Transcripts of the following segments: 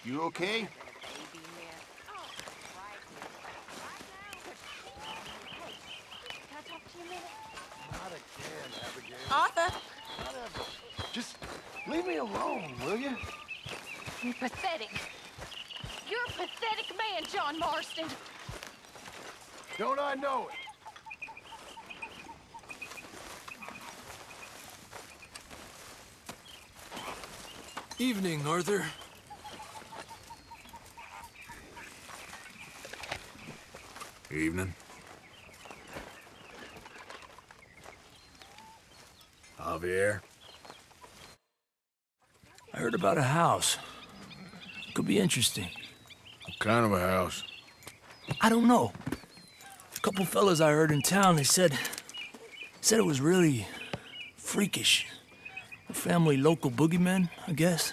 You okay? Not again, Abigail. Arthur, Not ever. Just leave me alone, will you? you're pathetic. You're a pathetic man, John Marston. Don't I know it? Evening, Arthur. Evening. Javier? I heard about a house. Could be interesting. What kind of a house? I don't know. A couple fellas I heard in town, they said it was really freakish. A family local boogeymen, I guess.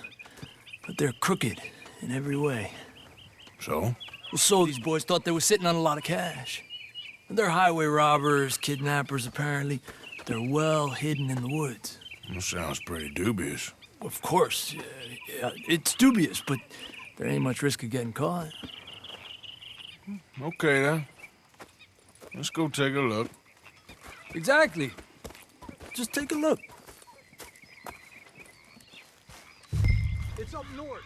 But they're crooked in every way. So? Well, so these boys thought they were sitting on a lot of cash. They're highway robbers, kidnappers, apparently. They're well hidden in the woods. That sounds pretty dubious. Of course, yeah, it's dubious, but there ain't much risk of getting caught. Okay, then. Let's go take a look. Exactly. Just take a look. It's up north,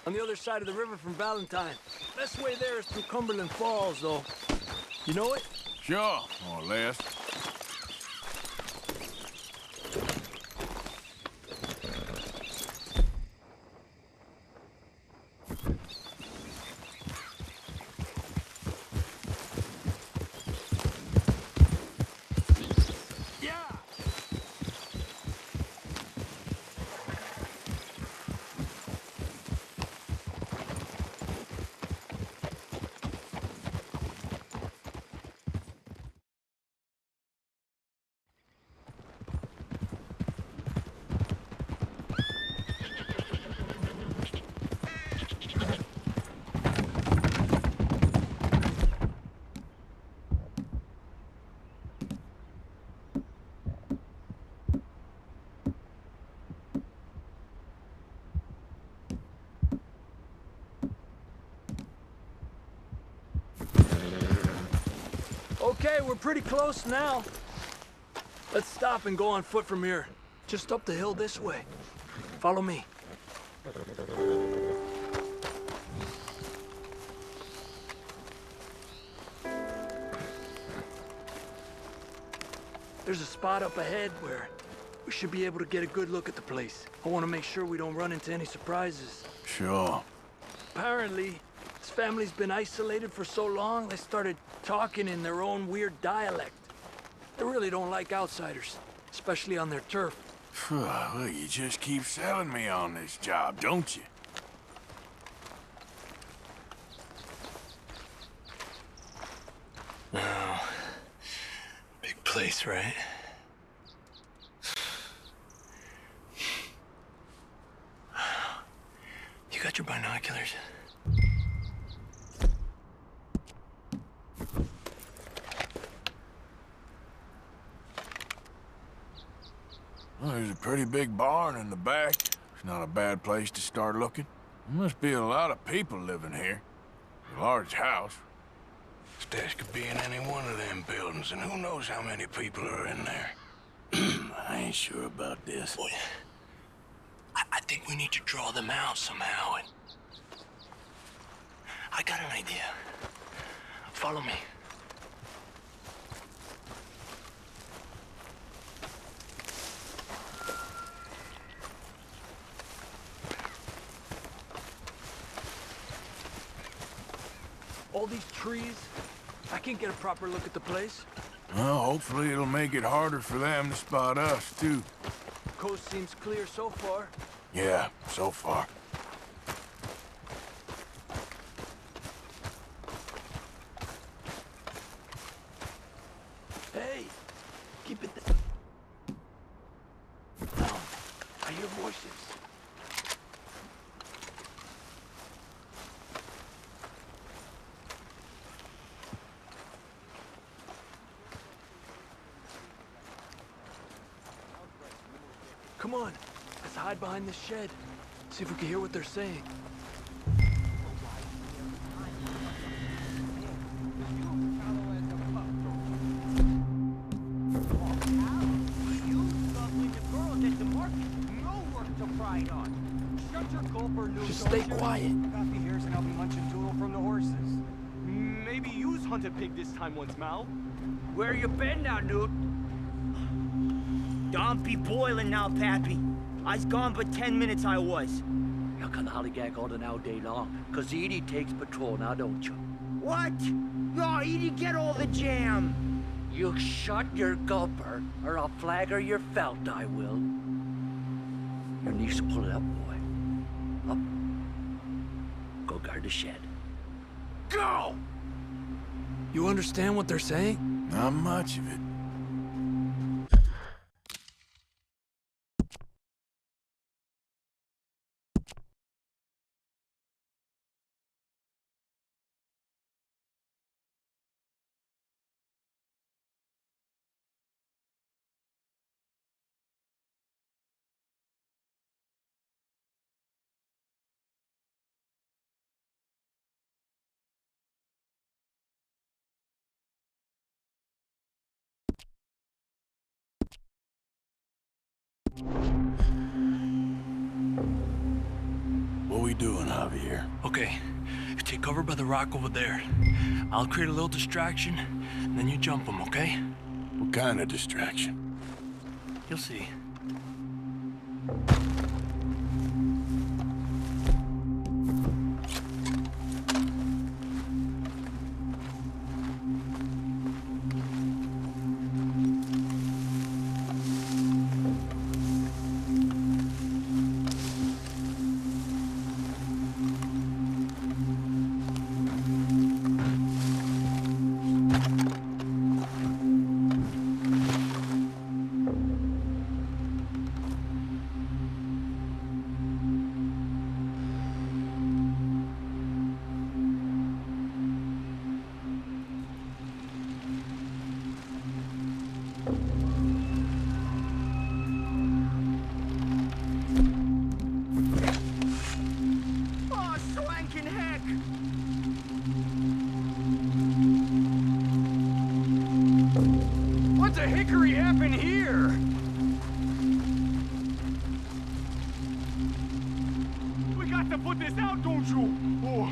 on the other side of the river from Valentine. Best way there is through Cumberland Falls, though. You know it? Sure, more or less. Okay, we're pretty close now. Let's stop and go on foot from here. Just up the hill this way. Follow me. There's a spot up ahead where we should be able to get a good look at the place. I want to make sure we don't run into any surprises. Sure. Apparently, this family's been isolated for so long, they started talking in their own weird dialect. They really don't like outsiders, especially on their turf. Well, you just keep selling me on this job, don't you? Oh, big place, right? You got your binoculars? Well, there's a pretty big barn in the back. It's not a bad place to start looking. There must be a lot of people living here. A large house. Stash could be in any one of them buildings, and who knows how many people are in there. I ain't sure about this. Boy, I think we need to draw them out somehow, and... I got an idea. Follow me. All these trees, I can't get a proper look at the place. Well, hopefully it'll make it harder for them to spot us, too. Coast seems clear so far. Yeah, so far. Hey, keep it down. I hear voices. Come on, let's hide behind this shed. See if we can hear what they're saying. Just stay quiet. Coffee here's and I'll be munching doodle from the horses. Maybe you's hunted pig this time once, Mal. Where you been now, Newt? Don't be boiling now, Pappy. I's gone but 10 minutes I was. You can hollygag all the all day long, 'cause Edie takes patrol now, don't you? What? No, Edie, get all the jam. You shut your gulper, or I'll flagger your felt, I will. Your niece will pull it up, boy. Up. Go guard the shed. Go! You understand what they're saying? Not much of it. What we doing, Javier? Okay, you take cover by the rock over there. I'll create a little distraction, and then you jump them, okay? What kind of distraction? You'll see. Oh, swanking heck! What the hickory happened here? We got to put this out, don't you? Oh.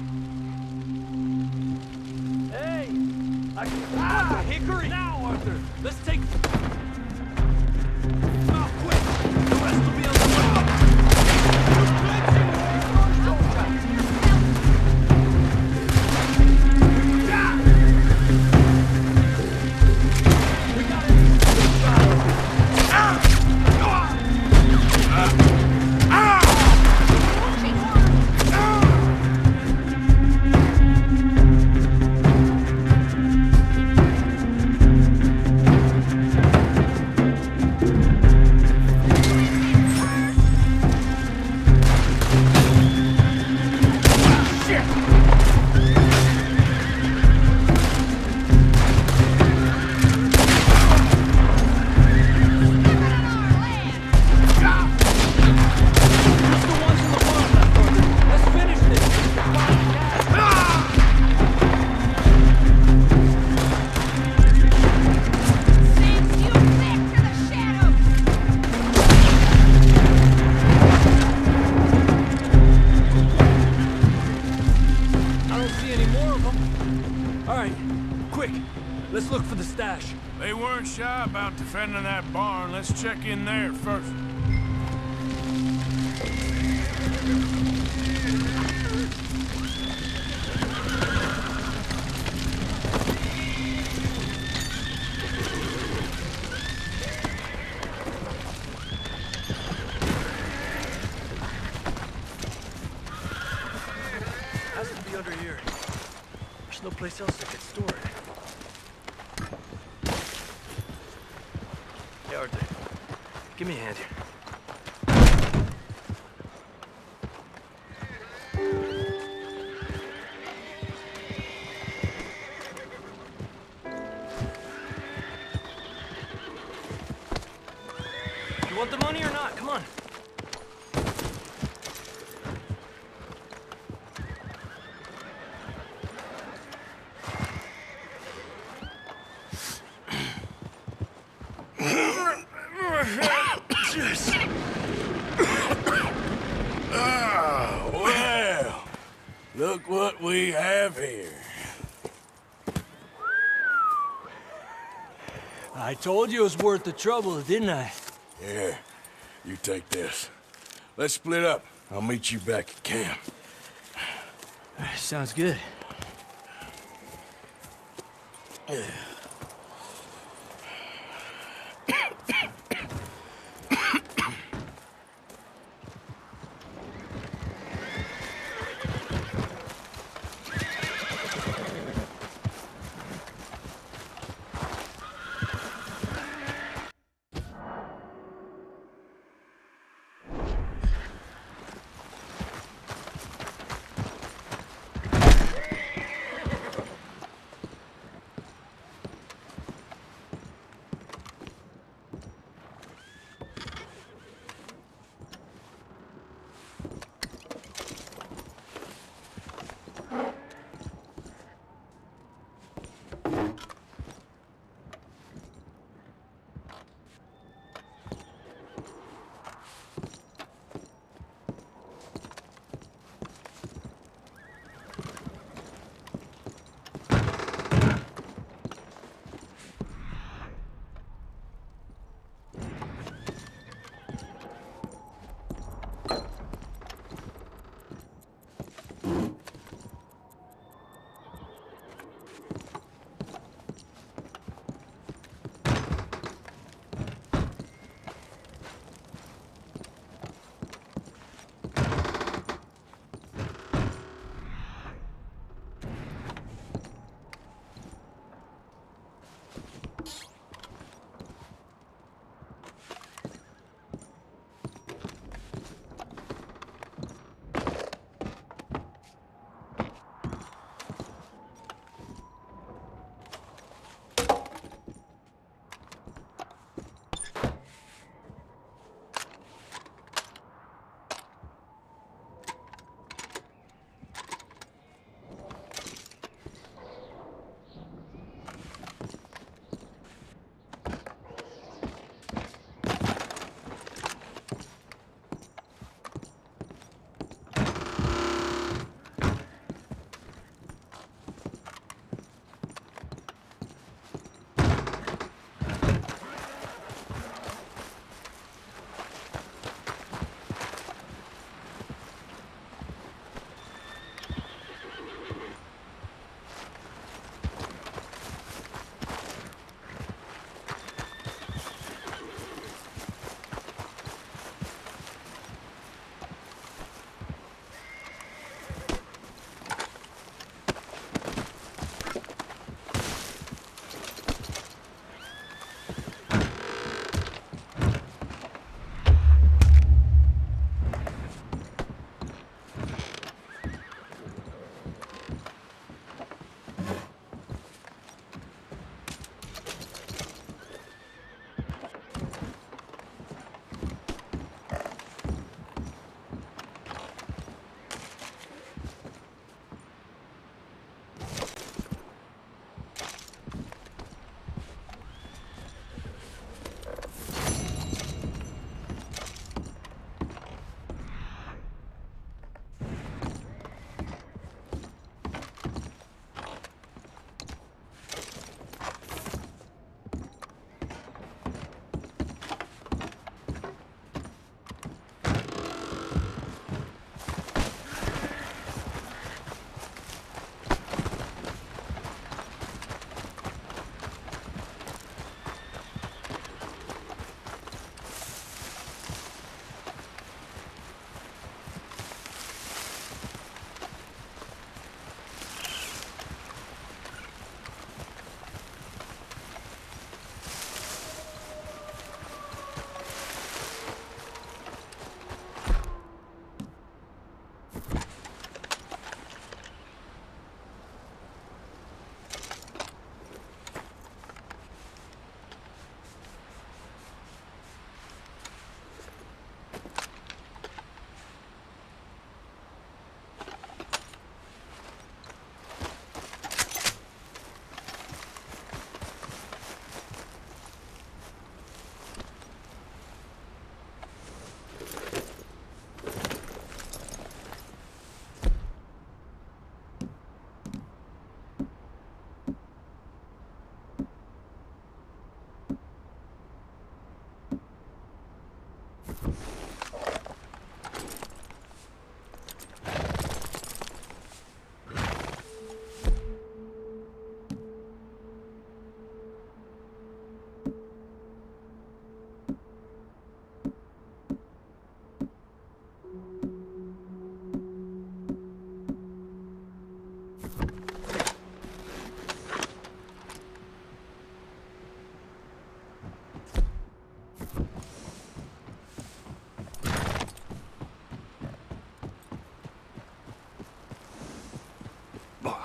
Hey! Hickory! Now, Arthur! Let's take... Oh, quick! The rest will be on the way! Let's look for the stash. They weren't shy about defending that barn. Let's check in there first. Has to be under here. There's no place else that could store it. Hey, Arthur. Give me a hand here. You want the money or not? Come on. Look what we have here. I told you it was worth the trouble, didn't I? Yeah, you take this. Let's split up. I'll meet you back at camp. Sounds good.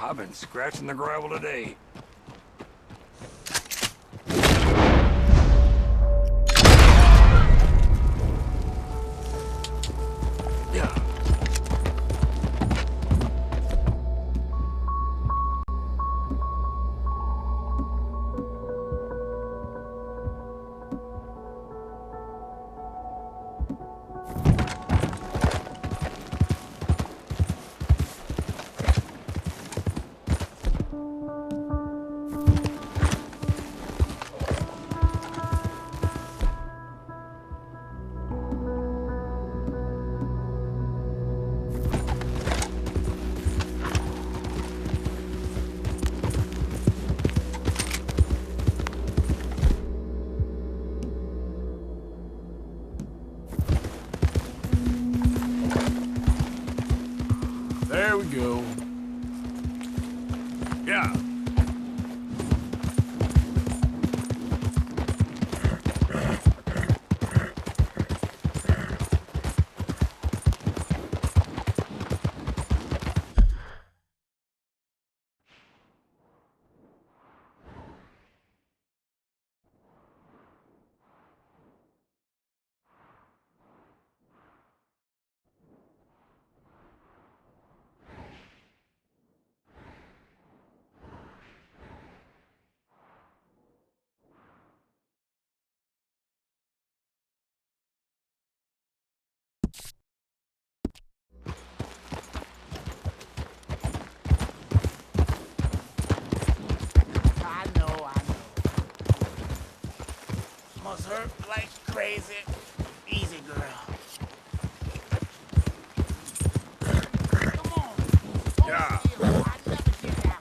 I've been scratching the gravel today. There we go. Yeah. I know. Must hurt like crazy. Easy, girl. Come on. Yeah. I never did that.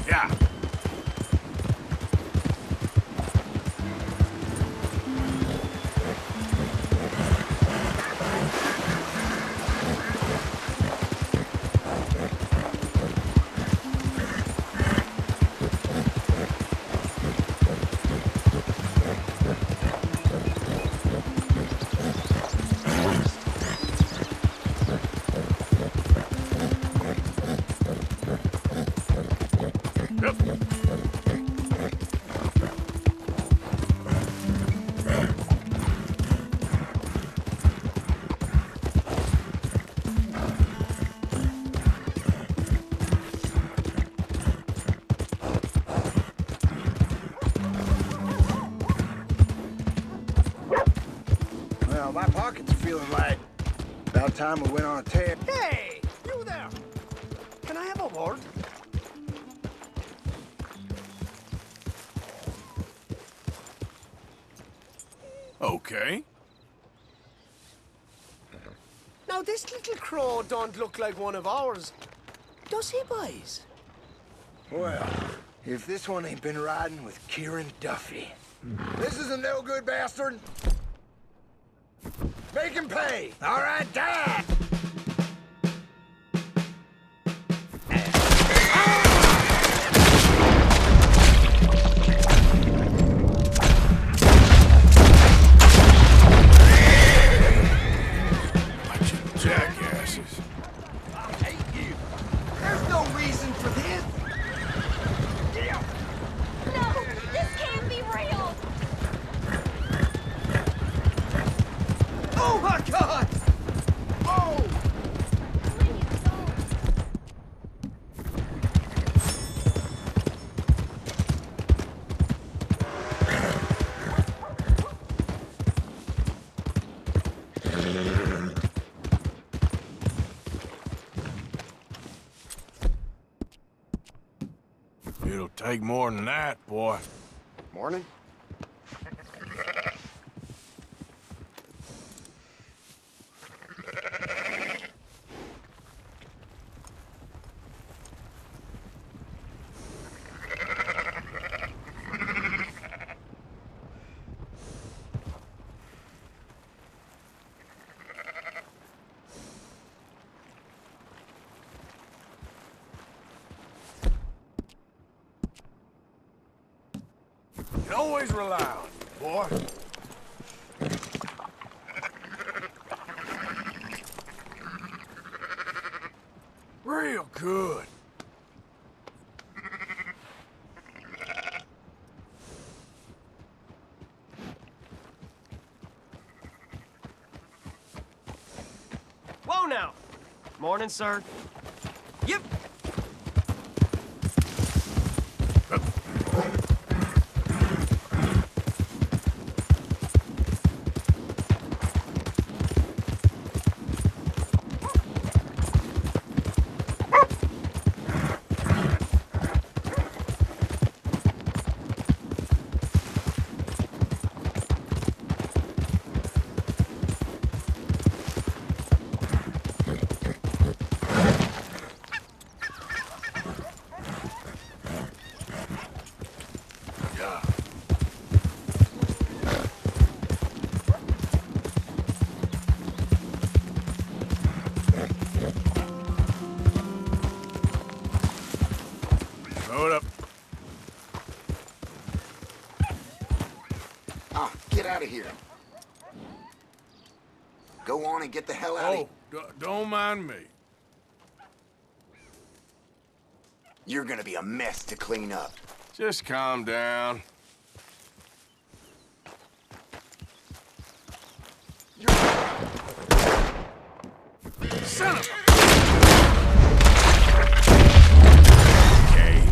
Yeah. Well, my pocket's feeling light. About time we went on a tear. Hey, you there! Can I have a word? Okay. Now, this little crow don't look like one of ours. Does he, boys? Well, if this one ain't been riding with Kieran Duffy. This is a no-good bastard. Make him pay. All right, die! Bunch of jackasses. I hate you. There's no reason for this. No, this can't be real. Oh my God! Oh! Please don't. It'll take more than that, boy. Morning. always rely on you, boy. Real good. Whoa now! Morning, sir. Yep. Hold up. Ah, get out of here. Go on and get the hell out of here. Don't mind me. You're gonna be a mess to clean up. Just calm down. Son of a... Okay.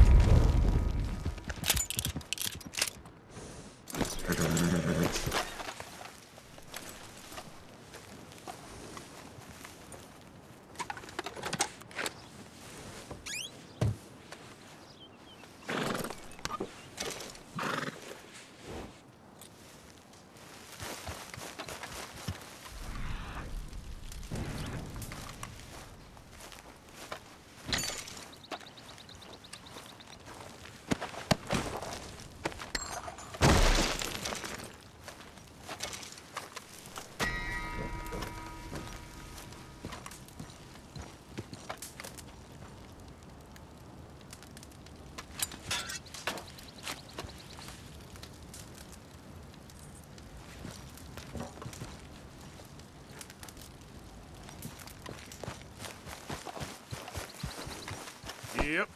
Yep.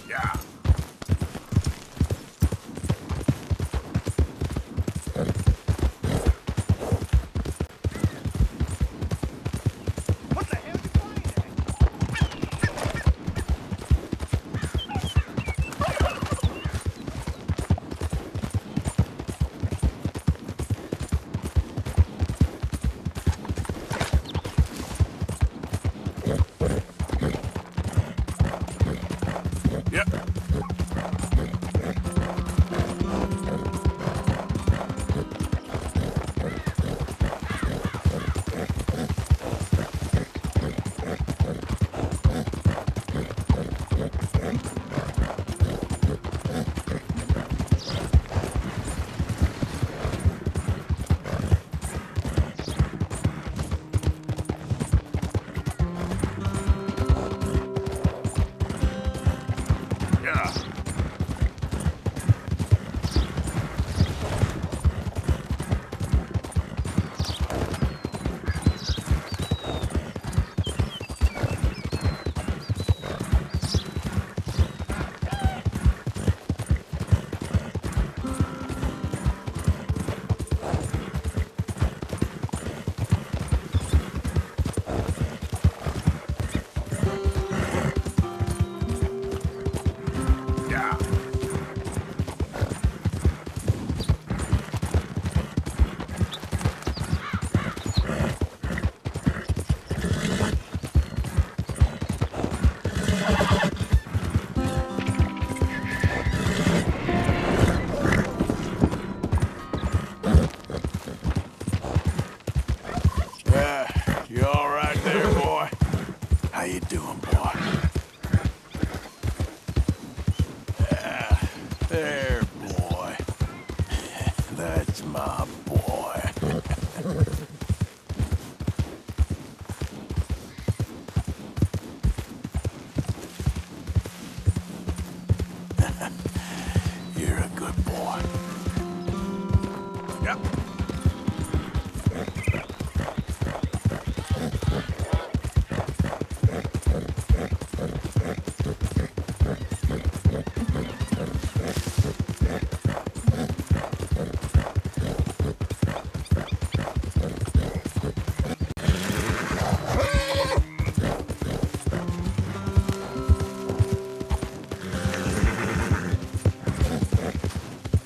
Yeah. What the hell are you playing at? Yep. Yeah. Yeah. You all right there, boy? How you doing, boy? There, boy. That's my boy. good boy. Yep.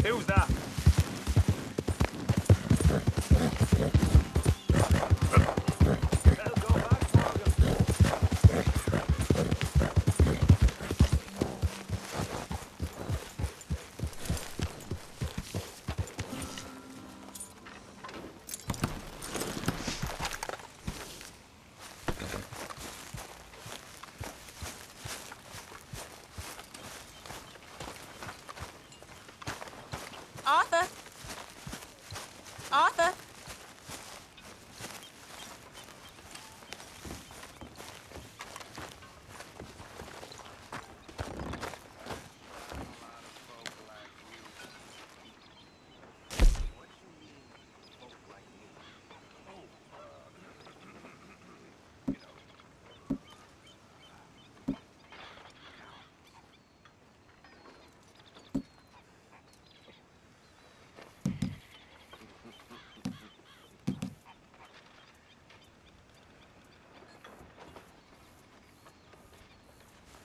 Who's that? Arthur! Arthur!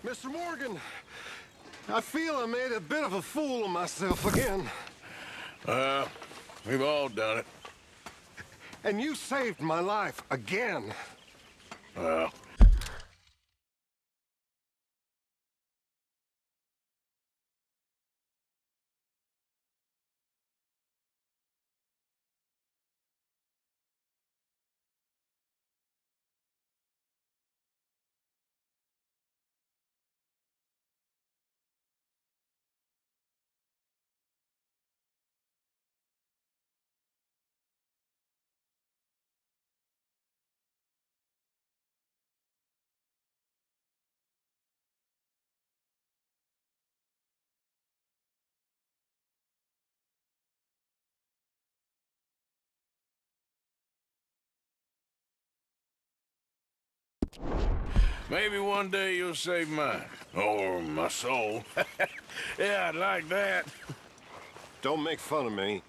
Mr. Morgan, I feel I made a bit of a fool of myself again. We've all done it. And you saved my life again. Well, maybe one day you'll save mine. Or my soul. Yeah, I'd like that. Don't make fun of me.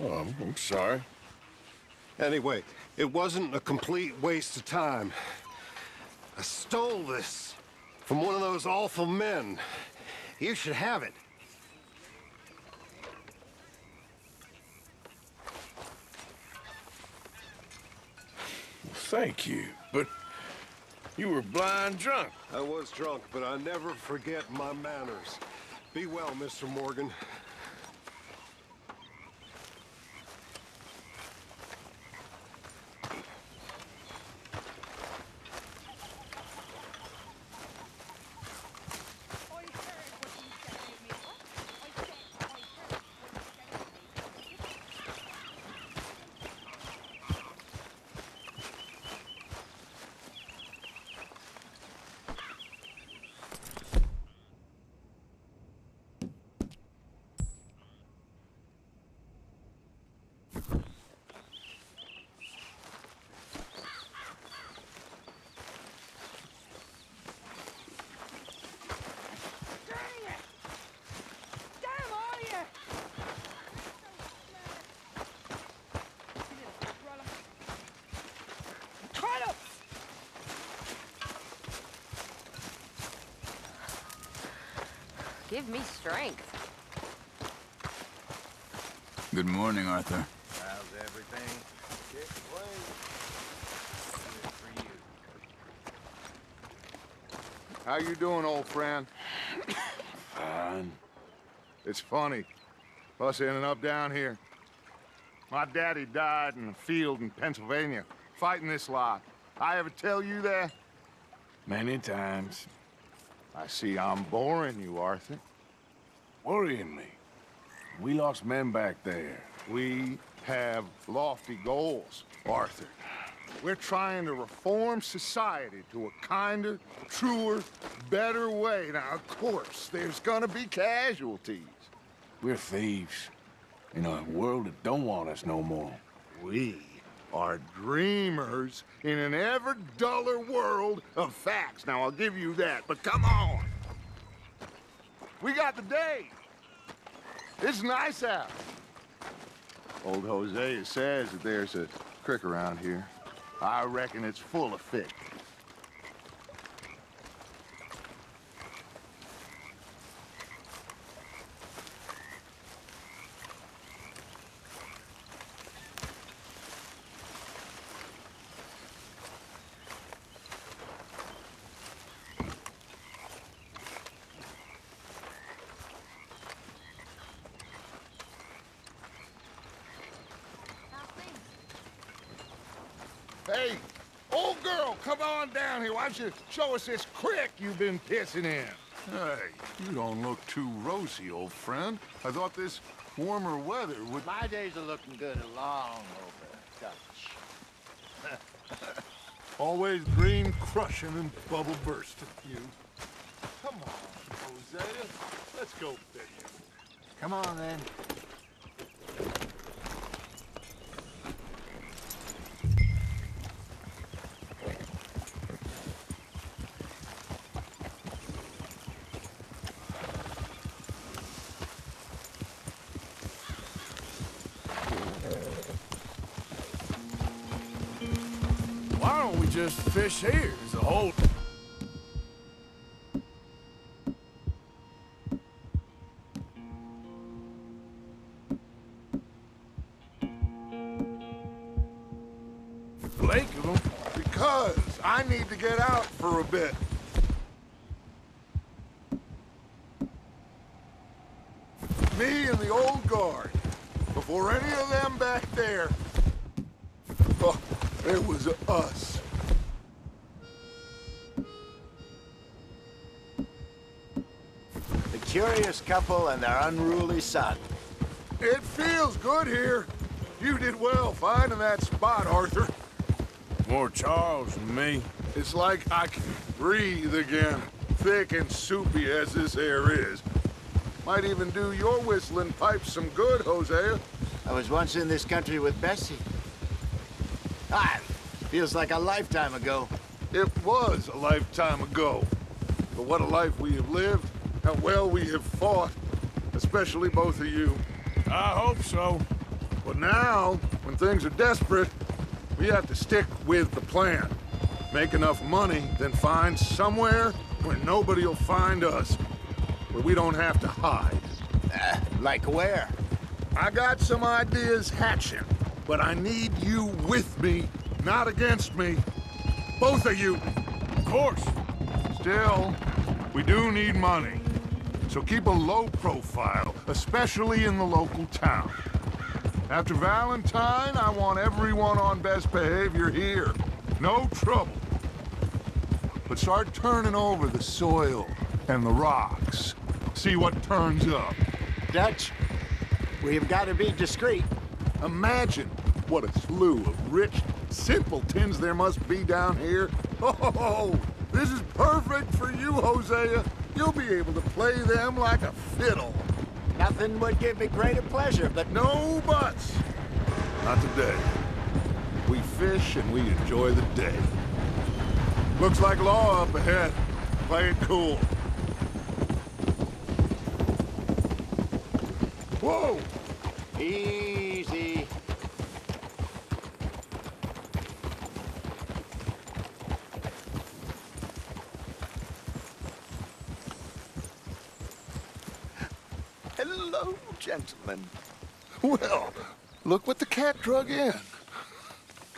Oh, I'm sorry. Anyway, it wasn't a complete waste of time. I stole this from one of those awful men. You should have it. Thank you, but you were blind drunk. I was drunk, but I never forget my manners. Be well, Mr. Morgan. Give me strength. Good morning, Arthur. How's everything? Get away. How you doing, old friend? Fine. It's funny, us ending up down here. My daddy died in a field in Pennsylvania, fighting this lot. I ever tell you that? Many times. I see I'm boring you, Arthur. Worrying me. We lost men back there. We have lofty goals, Arthur. We're trying to reform society to a kinder, truer, better way. Now, of course, there's gonna be casualties. We're thieves in a world that don't want us no more. We are dreamers in an ever duller world of facts. Now, I'll give you that, but come on. We got the day. It's nice out. Old Hosea says that there's a creek around here. I reckon it's full of fish. Hey, old girl, come on down here. Why don't you show us this creek you've been pissing in? Hey, you don't look too rosy, old friend. I thought this warmer weather would... My days are looking good along over Dutch. Always green crushing and bubble bursting, you. Come on, Hosea. Let's go fishing. Come on, then. Why don't we just fish here? There's a whole... lake of them. Because I need to get out for a bit. Me and the old guard. Before any of them back there. Oh, it was us. The curious couple and their unruly son. It feels good here. You did well finding that spot, Arthur. More Charles than me. It's like I can breathe again. Thick and soupy as this air is. Might even do your whistling pipes some good, Hosea. I was once in this country with Bessie. Ah, feels like a lifetime ago. It was a lifetime ago. But what a life we have lived. How well we have fought. Especially both of you. I hope so. But now, when things are desperate, we have to stick with the plan. Make enough money, then find somewhere where nobody will find us. Where we don't have to hide. Like where? I got some ideas hatching, but I need you with me, not against me. Both of you. Of course. Still, we do need money. So keep a low profile, especially in the local town. After Valentine, I want everyone on best behavior here. No trouble. But start turning over the soil and the rocks. See what turns up. Dutch, we've got to be discreet. Imagine what a slew of rich simpletons there must be down here. Oh, this is perfect for you, Hosea. You'll be able to play them like a fiddle. Nothing would give me greater pleasure, but... No buts. Not today. We fish and we enjoy the day. Looks like law up ahead. Play it cool. Whoa! Easy. Hello, gentlemen. Well, look what the cat drug in.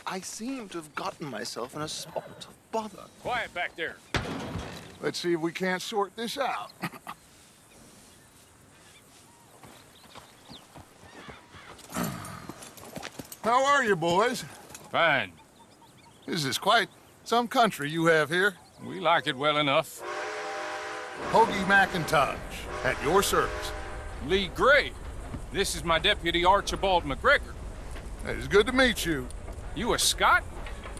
I seem to have gotten myself in a spot of bother. Quiet back there. Let's see if we can't sort this out. How are you, boys? Fine. This is quite some country you have here. We like it well enough. Hoagie McIntosh, at your service. Lee Gray. This is my deputy, Archibald McGregor. It's good to meet you. You a Scot?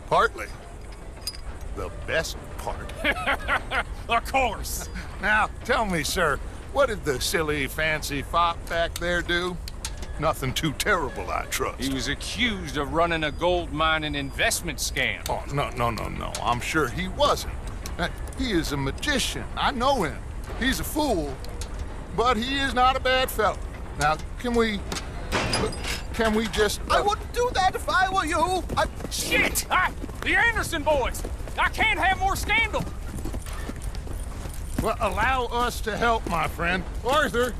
Partly. The best part. Of course. Now, tell me, sir, What did the silly, fancy fop back there do? Nothing too terrible, I trust. He was accused of running a gold mining investment scam. Oh, no. I'm sure he wasn't. He is a magician. I know him. He's a fool, but he is not a bad fellow. Now, can we just... I wouldn't do that if I were you. Shit! The Anderson boys! I can't have more scandal! Well, allow us to help, my friend. Arthur!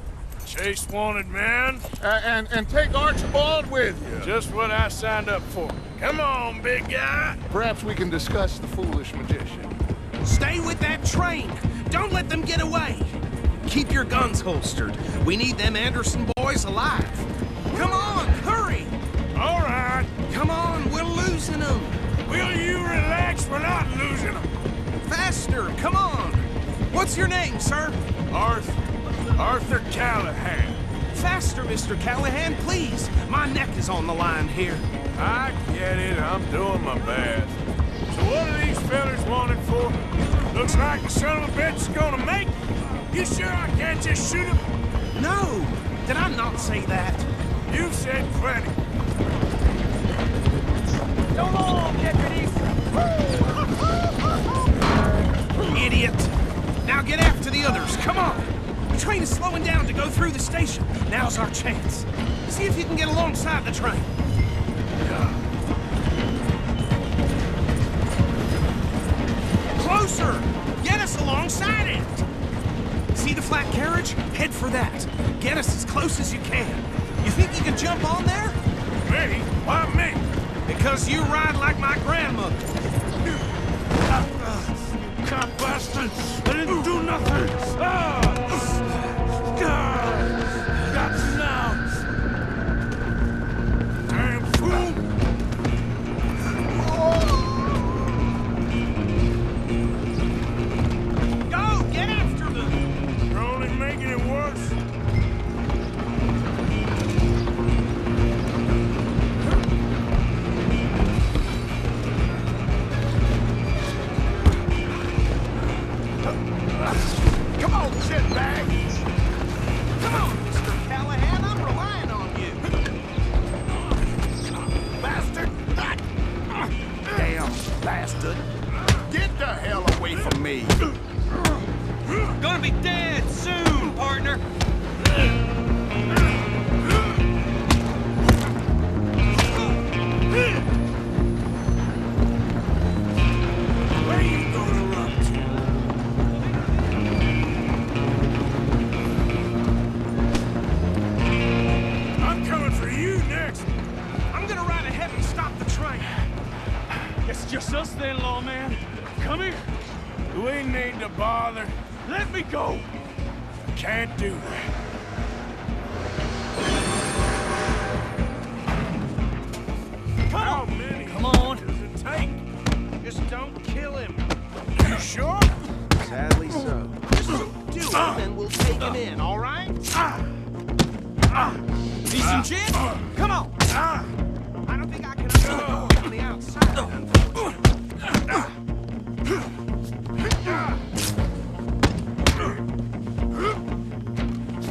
Chase wanted man. And take Archibald with you. Just what I signed up for. Come on, big guy. Perhaps we can discuss the foolish magician. Stay with that train. Don't let them get away. Keep your guns holstered. We need them Anderson boys alive. Come on, hurry! All right. Come on, we're losing them. Will you relax? We're not losing them. Faster, come on. What's your name, sir? Arthur Callahan. Faster, Mr. Callahan, please. My neck is on the line here. I get it. I'm doing my best. So what are these fellas wanted for? Looks like the son of a bitch is gonna make it. You sure I can't just shoot him? No. Did I not say that? You said plenty. Come on, deputies! Idiot. Now get after the others. Come on. The train is slowing down to go through the station. Now's our chance. See if you can get alongside the train. Closer! Get us alongside it! See the flat carriage? Head for that. Get us as close as you can. You think you can jump on there? Me? Why me? Because you ride like my grandmother. Cop bastard! I didn't do nothing! Got you now! Damn fool! Go! Get after them! You're only making it worse. Come on, shitbag! Come on, Mr. Callahan, I'm relying on you! Bastard! Damn bastard! Get the hell away from me! Gonna be dead soon, partner! Where you gonna run to? I'm coming for you next. I'm gonna ride ahead and stop the train. It's just us then, lawman. Come here. Do we need to bother? Let me go. Can't do that. How many Come on. does it take? Just don't kill him. You sure? Sadly so. Just do it, and we'll take him in, all right? Need some gin? Come on. I don't think I can open the door from the outside, unfortunately.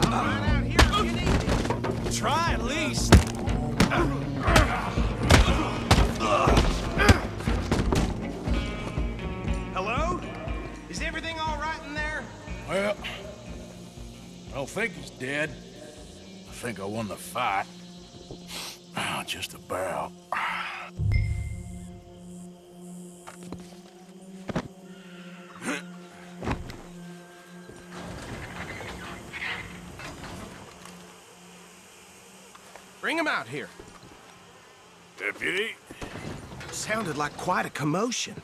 I'll ride out here if you need me. Try at least. Hello? Is everything all right in there? Well, I don't think he's dead. I think I won the fight. Just about. Bring him out here. Deputy, Sounded like quite a commotion.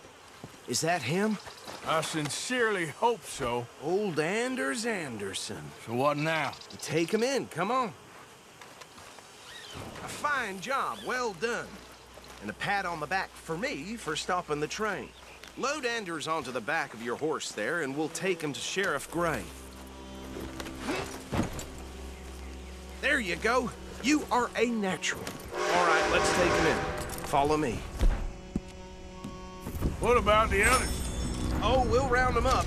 Is that him? I sincerely hope so. Old Anders Anderson. So what now? Take him in, come on. A fine job, well done. And a pat on the back for me for stopping the train. Load Anders onto the back of your horse there, and we'll take him to Sheriff Gray. There you go. You are a natural. All right, let's take him in. Follow me. What about the others? Oh, we'll round them up.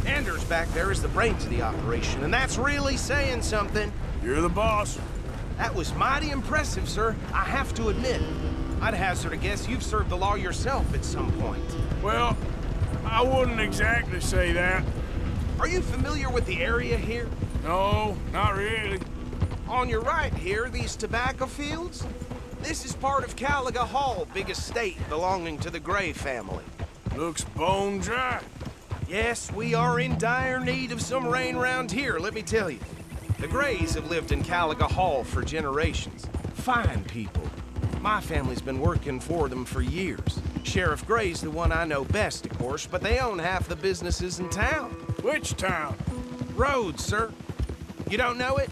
Anders back there is the brains of the operation, and that's really saying something. You're the boss. That was mighty impressive, sir. I have to admit. I'd hazard a guess you've served the law yourself at some point. Well, I wouldn't exactly say that. Are you familiar with the area here? No, not really. On your right here, these tobacco fields? This is part of Caliga Hall, big estate belonging to the Gray family. Looks bone dry. Yes, we are in dire need of some rain round here, let me tell you. The Grays have lived in Caliga Hall for generations. Fine people. My family's been working for them for years. Sheriff Gray's the one I know best, of course, but they own half the businesses in town. Which town? Rhodes, sir. You don't know it?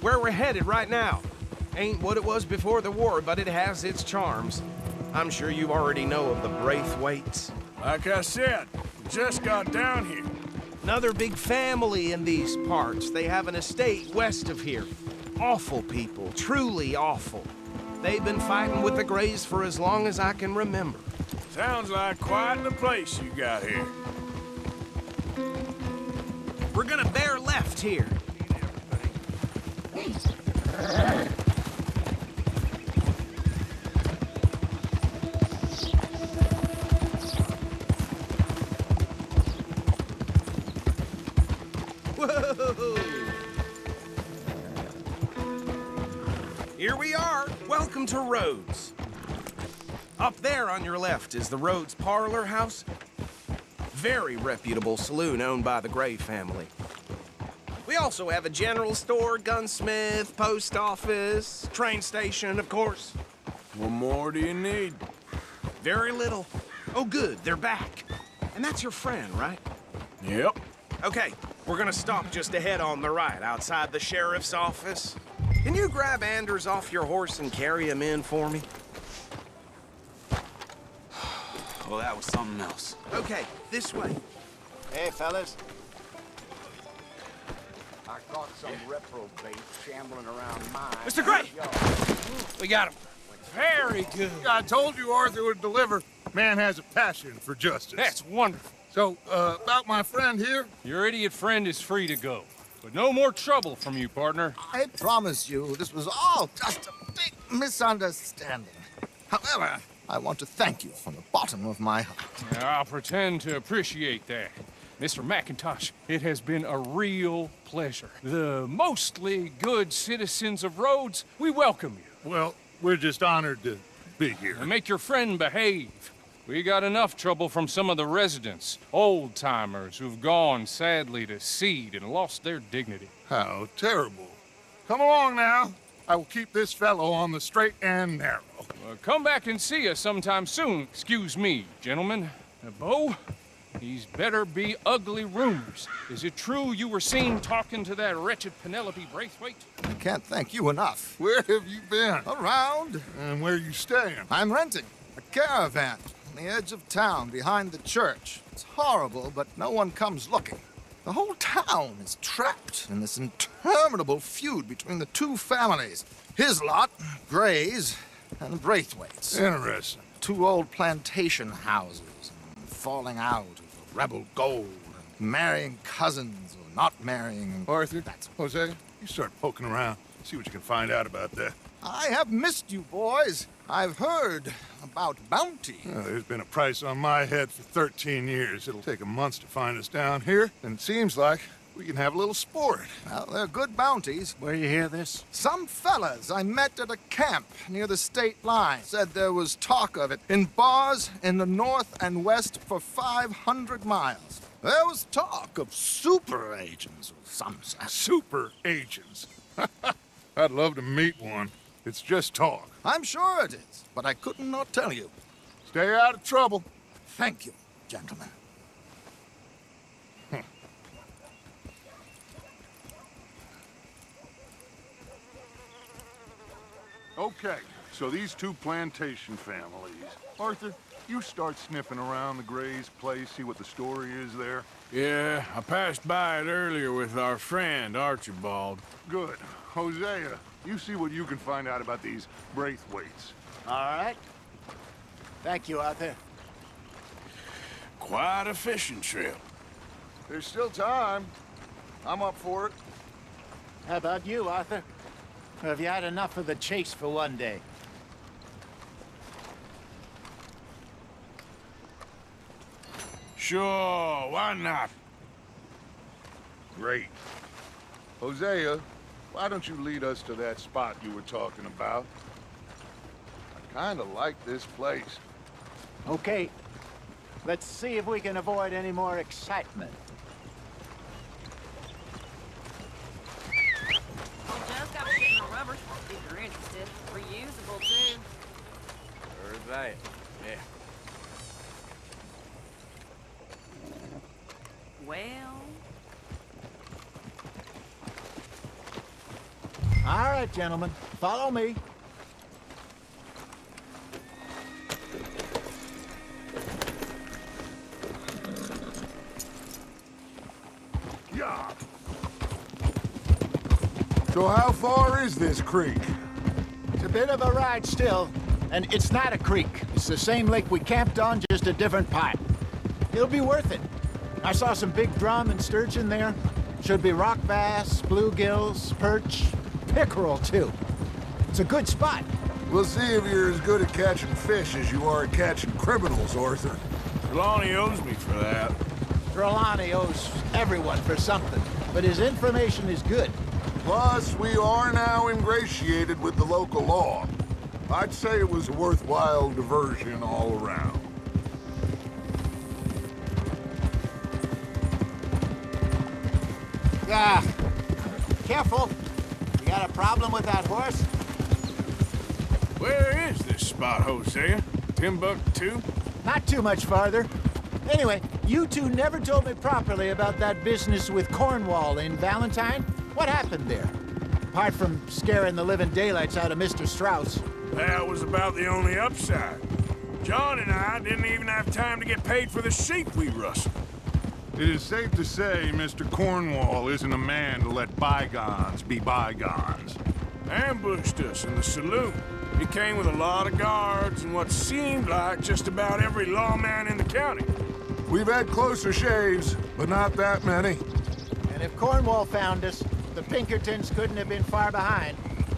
Where we're headed right now. Ain't what it was before the war, but it has its charms. I'm sure you already know of the Braithwaites. Like I said, we just got down here. Another big family in these parts. They have an estate west of here. Awful people, truly awful. They've been fighting with the Grays for as long as I can remember. Sounds like quite the place you got here. We're gonna bear left here. Whoa! Here we are. Welcome to Rhodes. Up there on your left is the Rhodes Parlor House. Very reputable saloon owned by the Gray family. We also have a general store, gunsmith, post office, train station, of course. What more do you need? Very little. Oh, good, they're back. And that's your friend, right? Yep. Okay, we're gonna stop just ahead on the right, outside the sheriff's office. Can you grab Anders off your horse and carry him in for me? Well, that was something else. Okay, this way. Hey, fellas. I caught some reprobate shambling around mine. Mr. Gray! We got him. Very good. I told you Arthur would deliver. Man has a passion for justice. That's wonderful. So, about my friend here? Your idiot friend is free to go. But no more trouble from you, partner. I promise you, this was all just a big misunderstanding. However, I want to thank you from the bottom of my heart. I'll pretend to appreciate that. Mr. McIntosh, it has been a real pleasure. The mostly good citizens of Rhodes, we welcome you. Well, we're just honored to be here. And make your friend behave. We got enough trouble from some of the residents, old-timers who've gone, sadly, to seed and lost their dignity. How terrible. Come along now. I will keep this fellow on the straight and narrow. Come back and see us sometime soon. Excuse me, gentlemen. Bo, these better be ugly rumors. Is it true you were seen talking to that wretched Penelope Braithwaite? I can't thank you enough. Where have you been? Around. And where are you staying? I'm renting a caravan on the edge of town behind the church. It's horrible, but no one comes looking. The whole town is trapped in this interminable feud between the two families. His lot, Gray's, and the Braithwaites. Interesting. Two old plantation houses, and falling out of rebel gold, and marrying cousins or not marrying. Arthur, Jose, you start poking around. See what you can find out about that. I have missed you, boys. I've heard about bounty. There's been a price on my head for 13 years. It'll take 'em months to find us down here, and it seems like we can have a little sport. Well, they're good bounties. Where you hear this? Some fellas I met at a camp near the state line said there was talk of it in bars in the north and west for 500 miles. There was talk of super agents or some such. Super agents? I'd love to meet one. It's just talk. I'm sure it is, but I couldn't not tell you. Stay out of trouble. Thank you, gentlemen. Okay, so these two plantation families. Arthur, you start sniffing around the Gray's place, see what the story is there. Yeah, I passed by it earlier with our friend, Archibald. Good. Hosea, you see what you can find out about these Braithwaites. All right. Thank you, Arthur. Quite a fishing trip. There's still time. I'm up for it. How about you, Arthur? Or have you had enough of the chase for one day? Sure, why not? Great. Hosea, why don't you lead us to that spot you were talking about? I kinda like this place. Okay. Let's see if we can avoid any more excitement. Old Joe's got a shipment of rubbers, if you're interested. Reusable, too. Heard that. Yeah. Well... All right, gentlemen. Follow me. Yeah. So how far is this creek? It's a bit of a ride still, and it's not a creek. It's the same lake we camped on, just a different part. It'll be worth it. I saw some big drum and sturgeon there. Should be rock bass, bluegills, perch, pickerel too. It's a good spot. We'll see if you're as good at catching fish as you are at catching criminals, Arthur. Trelawney owes me for that. Trelawney owes everyone for something, but his information is good. Plus, we are now ingratiated with the local law. I'd say it was a worthwhile diversion all around. Ah, careful. You got a problem with that horse? Where is this spot, Hosea? Timbuktu? Not too much farther. Anyway, you two never told me properly about that business with Cornwall in Valentine. What happened there? Apart from scaring the living daylights out of Mr. Strauss. That was about the only upside. John and I didn't even have time to get paid for the sheep we rustled. It is safe to say Mr. Cornwall isn't a man to let bygones be bygones. Ambushed us in the saloon. He came with a lot of guards and what seemed like just about every lawman in the county. We've had closer shaves, but not that many. And if Cornwall found us, the Pinkertons couldn't have been far behind.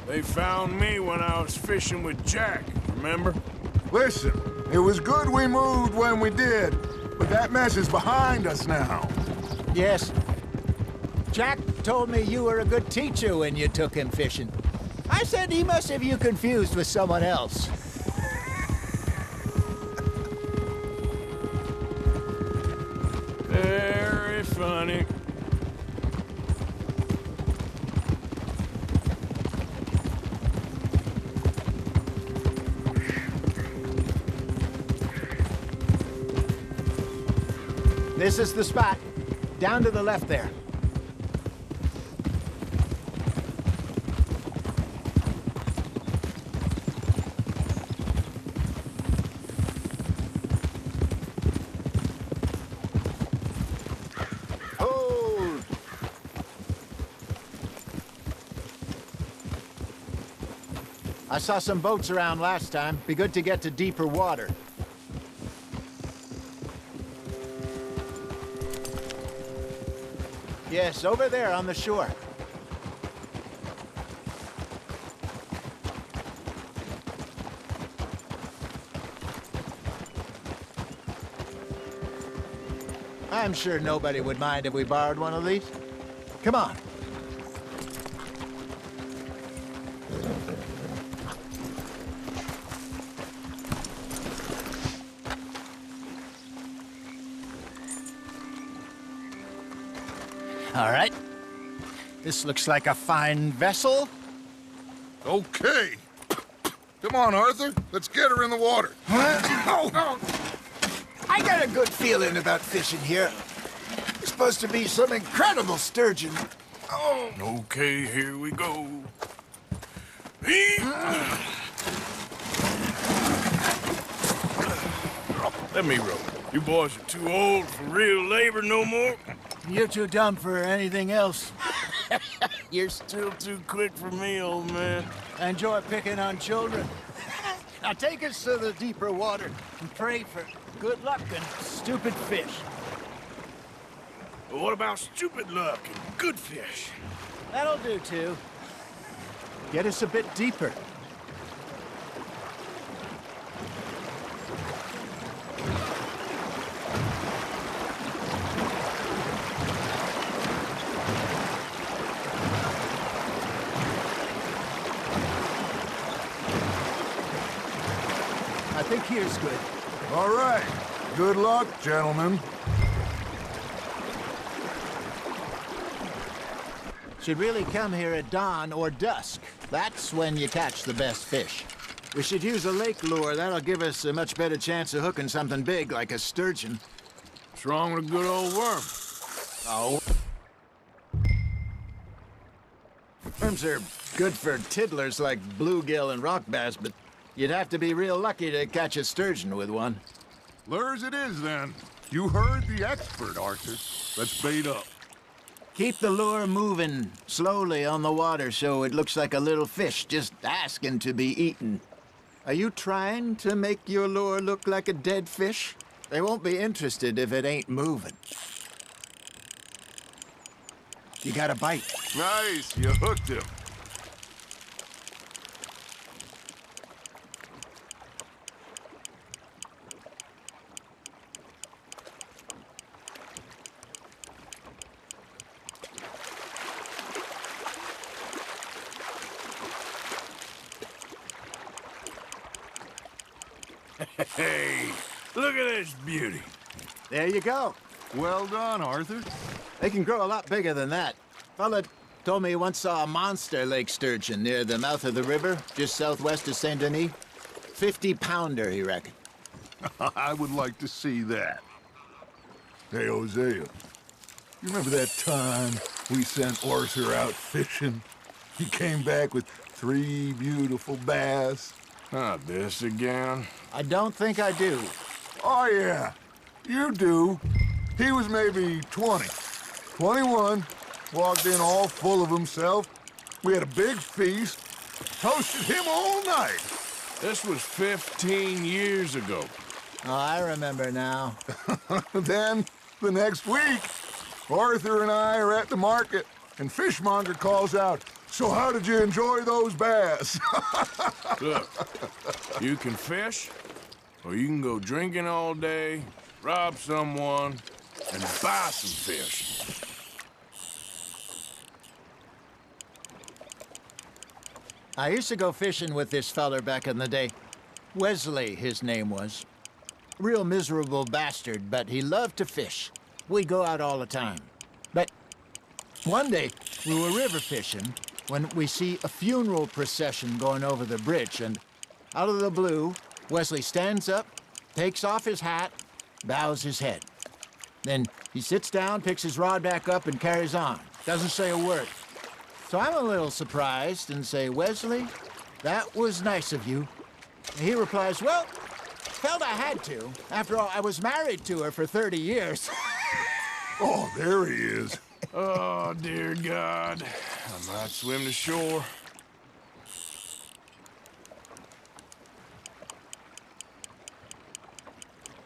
They found me when I was fishing with Jack, remember? Listen, it was good we moved when we did, but that mess is behind us now. Yes. Jack told me you were a good teacher when you took him fishing. I said he must have you confused with someone else. Very funny. This is the spot. Down to the left there. Hold! I saw some boats around last time. Be good to get to deeper water. Yes, over there on the shore. I'm sure nobody would mind if we borrowed one of these. Come on. All right. This looks like a fine vessel. Okay. Come on, Arthur. Let's get her in the water. Oh. I got a good feeling about fishing here. There's supposed to be some incredible sturgeon. Oh. Okay, here we go. Let me row. You boys are too old for real labor no more. You're too dumb for anything else. You're still too quick for me, old man. I enjoy picking on children. Now take us to the deeper water and pray for good luck and stupid fish. What about stupid luck and good fish? That'll do, too. Get us a bit deeper. I think here's good. All right. Good luck, gentlemen. Should really come here at dawn or dusk. That's when you catch the best fish. We should use a lake lure. That'll give us a much better chance of hooking something big like a sturgeon. What's wrong with a good old worm? Oh. Worms are good for tiddlers like bluegill and rock bass, but you'd have to be real lucky to catch a sturgeon with one. Lures it is, then. You heard the expert, Arthur. Let's bait up. Keep the lure moving slowly on the water so it looks like a little fish just asking to be eaten. Are you trying to make your lure look like a dead fish? They won't be interested if it ain't moving. You got a bite. Nice, you hooked him. Hey, look at this beauty. There you go. Well done, Arthur. They can grow a lot bigger than that. Fella told me he once saw a monster lake sturgeon near the mouth of the river, just southwest of Saint Denis. 50-pounder, he reckoned. I would like to see that. Hey, Hosea, you remember that time we sent Arthur out fishing? He came back with 3 beautiful bass. Not this again. I don't think I do. Oh, yeah. You do. He was maybe 20. 21. Walked in all full of himself. We had a big feast. Toasted him all night. This was 15 years ago. Oh, I remember now. Then, the next week, Arthur and I are at the market, and Fishmonger calls out, "So how did you enjoy those bass?" Look, you can fish, or you can go drinking all day, rob someone, and buy some fish. I used to go fishing with this feller back in the day. Wesley, his name was. Real miserable bastard, but he loved to fish. We'd go out all the time. But one day, we were river fishing when we see a funeral procession going over the bridge, and out of the blue, Wesley stands up, takes off his hat, bows his head. Then he sits down, picks his rod back up, and carries on. Doesn't say a word. So I'm a little surprised and say, "Wesley, that was nice of you." And he replies, "Well, felt I had to. After all, I was married to her for 30 years. Oh, there he is. Oh, dear God. I might swim to shore.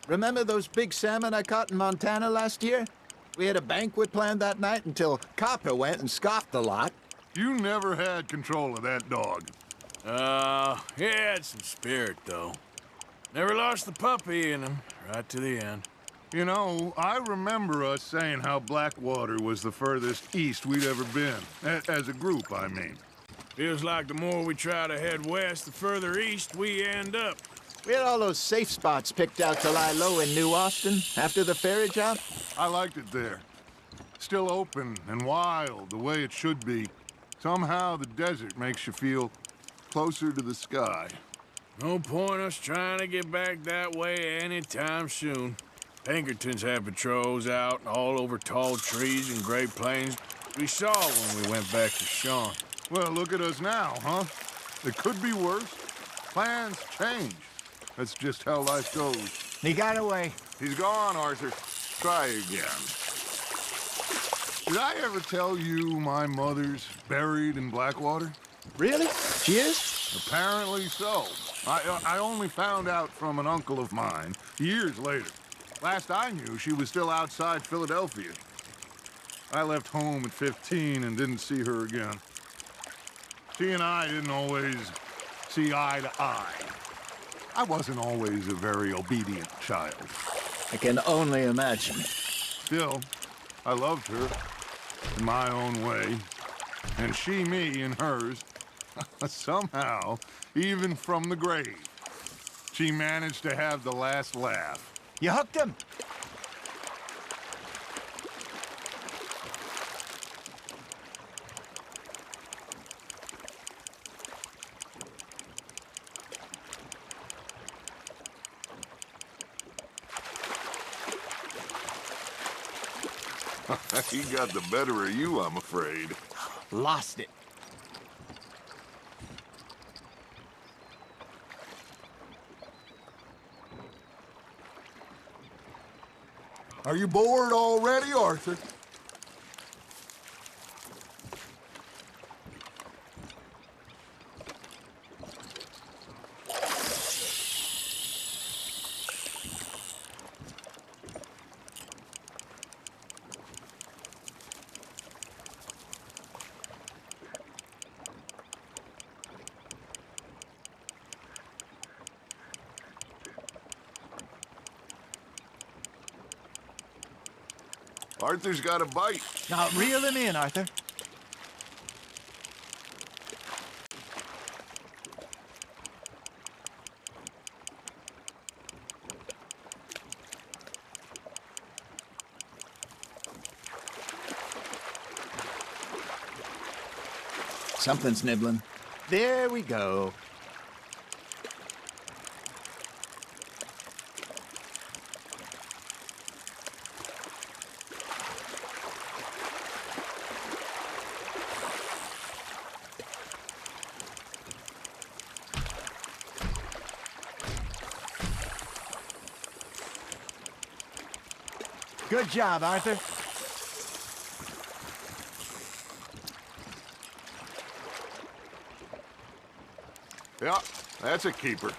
Remember those big salmon I caught in Montana last year? We had a banquet planned that night until Copper went and scoffed the lot. You never had control of that dog. He had some spirit, though. Never lost the puppy in him, right to the end. You know, I remember us saying how Blackwater was the furthest east we'd ever been. As a group, I mean. Feels like the more we try to head west, the further east we end up. We had all those safe spots picked out to lie low in New Austin after the ferry job. I liked it there. Still open and wild, the way it should be. Somehow the desert makes you feel closer to the sky. No point us trying to get back that way anytime soon. Pinkertons have patrols out all over tall trees and Great Plains. We saw when we went back to Sean. Well, look at us now, huh? It could be worse. Plans change. That's just how life goes. He got away. He's gone, Arthur. Try again. Did I ever tell you my mother's buried in Blackwater? Really? She is? Apparently so. I only found out from an uncle of mine years later. Last I knew, she was still outside Philadelphia. I left home at 15 and didn't see her again. She and I didn't always see eye to eye. I wasn't always a very obedient child. I can only imagine. Still, I loved her in my own way, and she me in hers. Somehow, even from the grave, she managed to have the last laugh. You hooked him? He got the better of you, I'm afraid. Lost it. Are you bored already, Arthur? Arthur's got a bite. Now reel him in, Arthur. Something's nibbling. There we go. Good job, Arthur. Yeah, that's a keeper.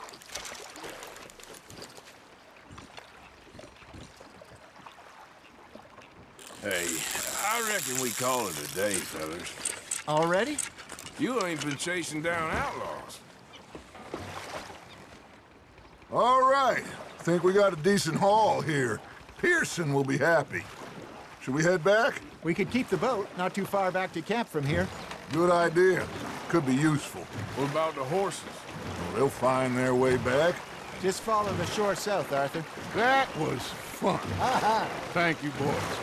Hey, I reckon we call it a day, fellas. Already? You ain't been chasing down outlaws. All right. Think we got a decent haul here. Pearson will be happy. Should we head back? We could keep the boat not too far back to camp from here. Good idea. Could be useful. What about the horses? Well, they'll find their way back. Just follow the shore south, Arthur. That was fun. Thank you, boys.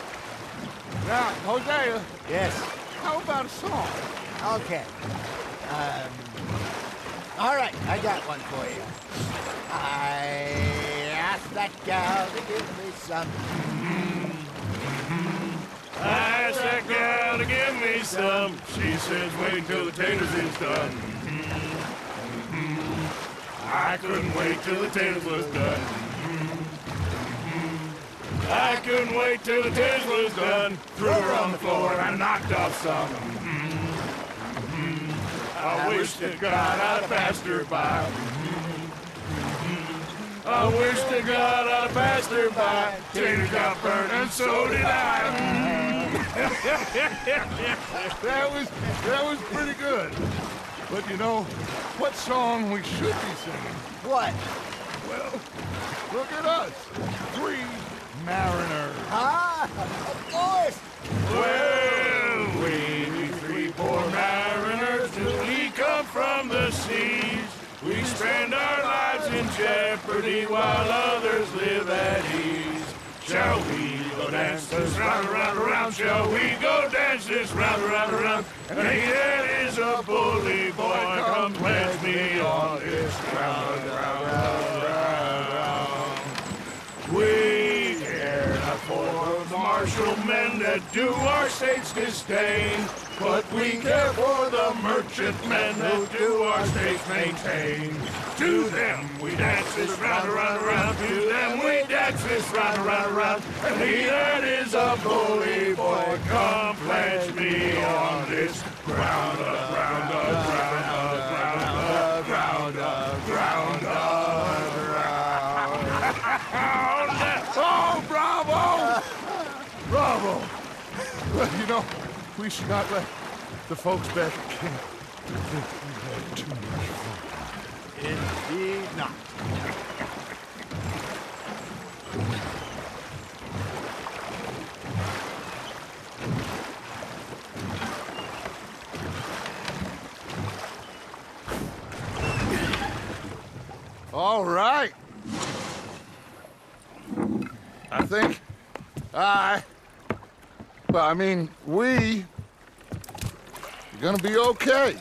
Now, Hosea, Yes. how about a song? Okay. All right, I got one for you. I asked that gal to give me some. I asked that gal to give me some. She says, wait till the taters is done. I couldn't wait till the taters was done. I couldn't wait till the taters was done. Threw her on the floor and I knocked off some. I wish to God I'd passed her by. I wish to God I'd passed her by. Tater got burned and so did I. That was pretty good. But you know, what song we should be singing? What? Well, look at us. 3 mariners. Ah, of course. Well, we 3 poor mariners, we come from the seas. We spend our lives in jeopardy while others live at ease. Shall we go dance this round, around, around? Shall we go dance this round, around, around? And he that is a bully boy, come pledge me on this ground, round, round, round. We care not for the martial men that do our state's disdain, but we care for the merchant men that do our states maintain. To them we dance this round, around, around. To them we dance this round, around, around. And he that is a bully boy, come pledge me on this ground up, ground up, ground up, ground up, ground up, ground up, ground up. Oh, bravo! Bravo! Well, you know, we should not let the folks back at camp think we've had too much fun. Indeed not. All right. I think we are gonna be okay.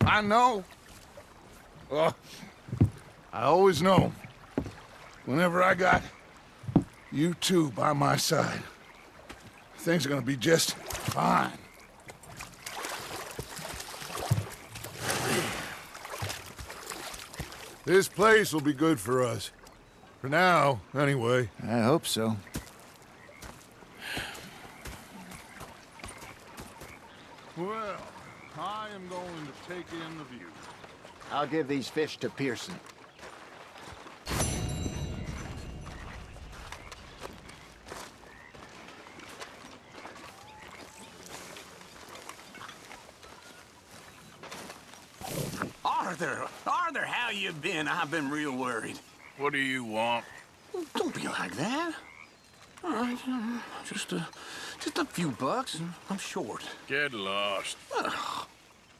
I know. Well, I always know. Whenever I got you two by my side, things are gonna be just fine. This place will be good for us. For now, anyway. I hope so. Well, I am going to take in the view. I'll give these fish to Pearson. Arthur, how you been? I've been real worried. What do you want? Don't be like that. All right, just a few bucks, and I'm short. Get lost.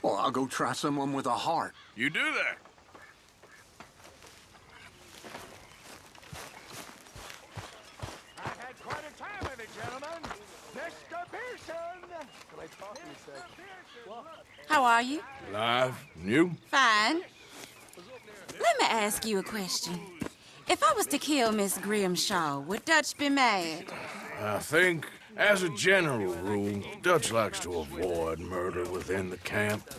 Well, I'll go try someone with a heart. You do that. I had quite a time of it, gentlemen. Mr. Pearson! Can I talk to you, sir? How are you? Live. You? Fine. Let me ask you a question. If I was to kill Miss Grimshaw, would Dutch be mad? I think, as a general rule, Dutch likes to avoid murder within the camp.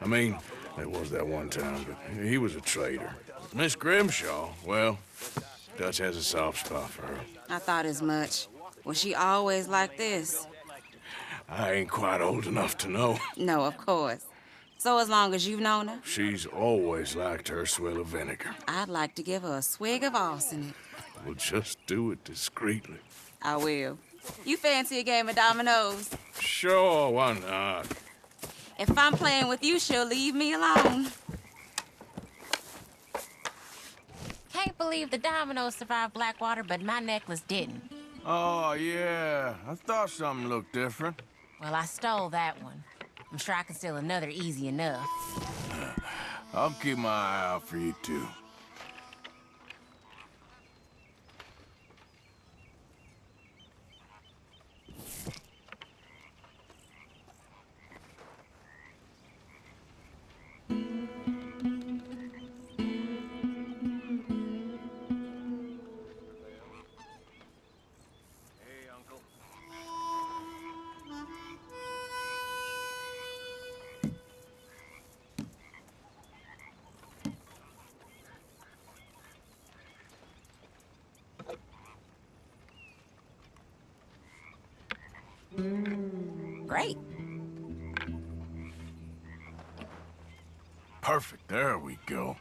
I mean, there was that one time, but he was a traitor. Miss Grimshaw, well, Dutch has a soft spot for her. I thought as much. Was she always like this? I ain't quite old enough to know. No, of course. So as long as you've known her? She's always liked her swill of vinegar. I'd like to give her a swig of arsenic. We'll just do it discreetly. I will. You fancy a game of dominoes? Sure, why not? If I'm playing with you, she'll leave me alone. Can't believe the dominoes survived Blackwater, but my necklace didn't. Oh, yeah. I thought something looked different. Well, I stole that one. I'm sure I can steal another easy enough. I'll keep my eye out for you, too. Great. Perfect. There we go.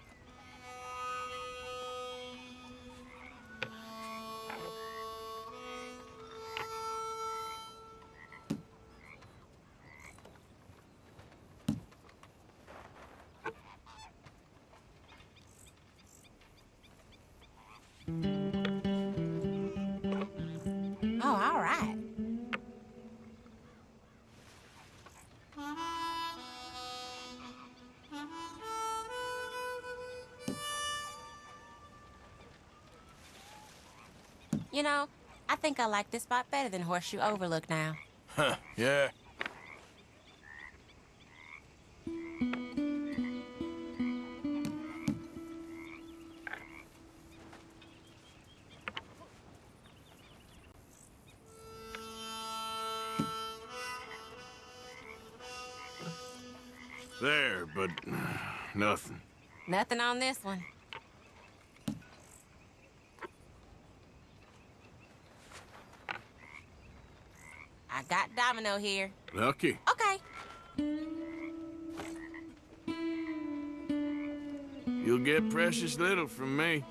Oh, all right. You know, I think I like this spot better than Horseshoe Overlook now. Huh, yeah. There, but nothing. Nothing on this one. I got Domino here. Lucky. Okay. You'll get precious little from me.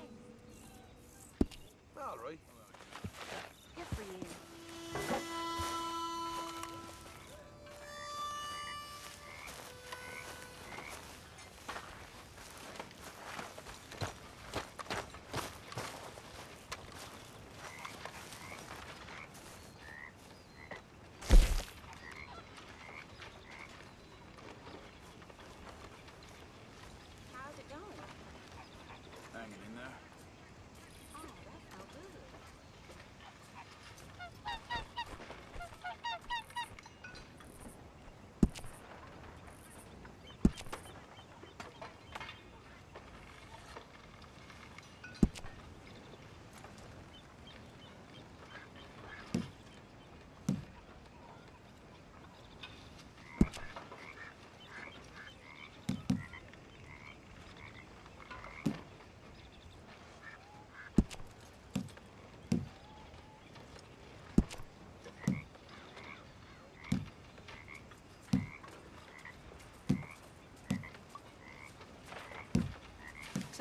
All right. Good for you.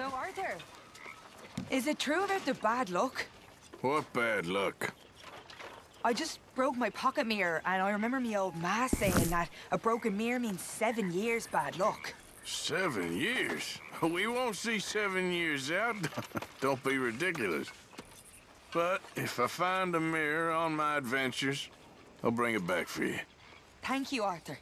So, Arthur, is it true about the bad luck? What bad luck? I just broke my pocket mirror, and I remember me old ma saying that a broken mirror means 7 years bad luck. 7 years? We won't see 7 years out. Don't be ridiculous. But if I find a mirror on my adventures, I'll bring it back for you. Thank you, Arthur.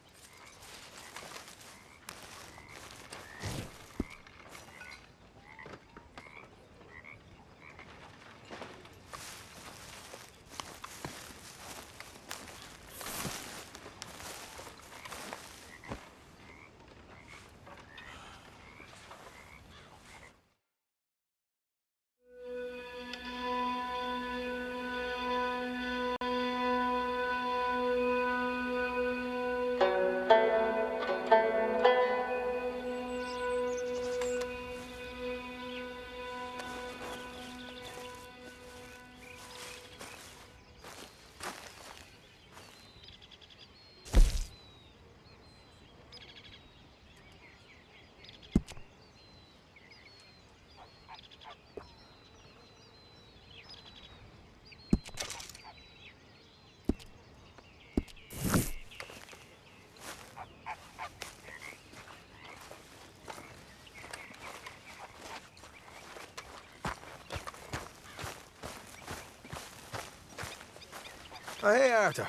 Oh, hey, Arthur.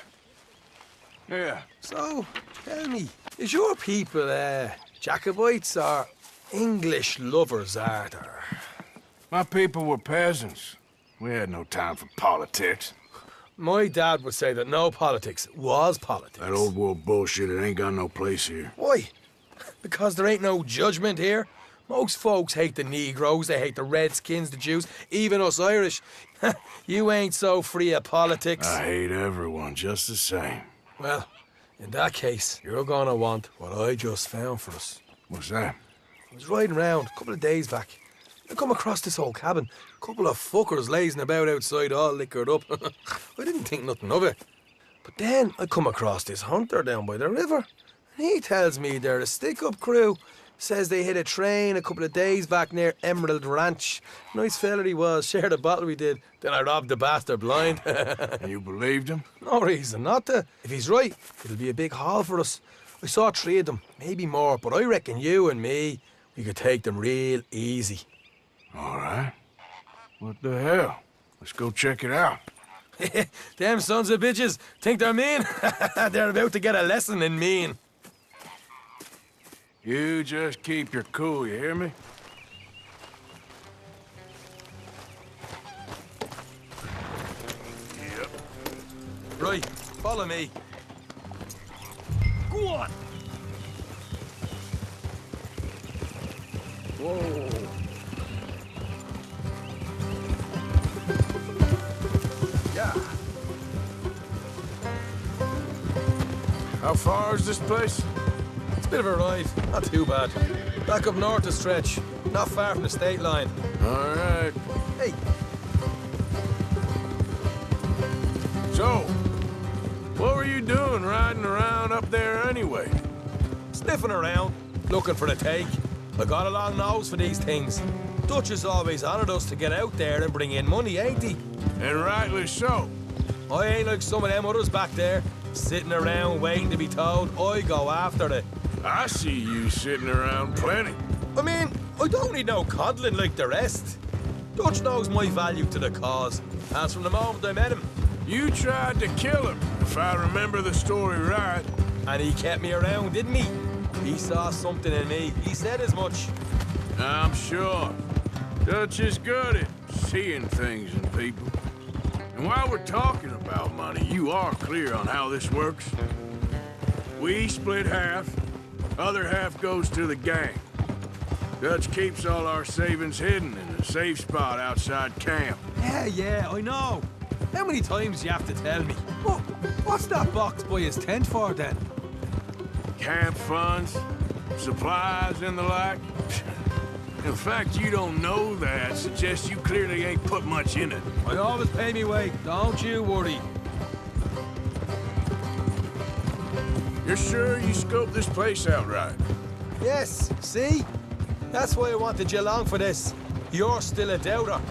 Yeah. So, tell me, is your people, Jacobites or English lovers, Arthur? My people were peasants. We had no time for politics. My dad would say that no politics was politics. That old world bullshit, it ain't got no place here. Why? Because there ain't no judgment here? Most folks hate the Negroes, they hate the Redskins, the Jews, even us Irish. You ain't so free of politics. I hate everyone just the same. Well, in that case, you're gonna want what I just found for us. What's that? I was riding around a couple of days back. I come across this old cabin. A couple of fuckers lazing about outside all liquored up. I didn't think nothing of it. But then I come across this hunter down by the river. And he tells me they're a stick-up crew. Says they hit a train a couple of days back near Emerald Ranch. Nice fella he was, shared a bottle we did. Then I robbed the bastard blind. You believed him? No reason not to. If he's right, it'll be a big haul for us. I saw 3 of them, maybe more, but I reckon you and me, we could take them real easy. All right. What the hell? Let's go check it out. Them sons of bitches think they're mean. They're about to get a lesson in mean. You just keep your cool, you hear me? Yep. Right, follow me. Go on! Whoa. Yeah. How far is this place? It's a bit of a ride, not too bad. Back up north a stretch, not far from the state line. All right. Hey. So, what were you doing riding around up there anyway? Sniffing around, looking for the take. I got a long nose for these things. Dutch has always honoured us to get out there and bring in money, ain't he? And rightly so. I ain't like some of them others back there, sitting around waiting to be told. I go after it. I see you sitting around plenty. I mean, I don't need no coddling like the rest. Dutch knows my value to the cause. As from the moment I met him. You tried to kill him, if I remember the story right. And he kept me around, didn't he? He saw something in me. He said as much. I'm sure. Dutch is good at seeing things in people. And while we're talking about money, you are clear on how this works? We split half, other half goes to the gang. Dutch keeps all our savings hidden in a safe spot outside camp. Yeah, I know. How many times do you have to tell me? What's that box by his tent for, then? Camp funds, supplies, and the like. The fact you don't know that suggests you clearly ain't put much in it. I always pay me way, don't you worry. You're sure you scoped this place out right? Yes, see? That's why I wanted you along for this. You're still a doubter.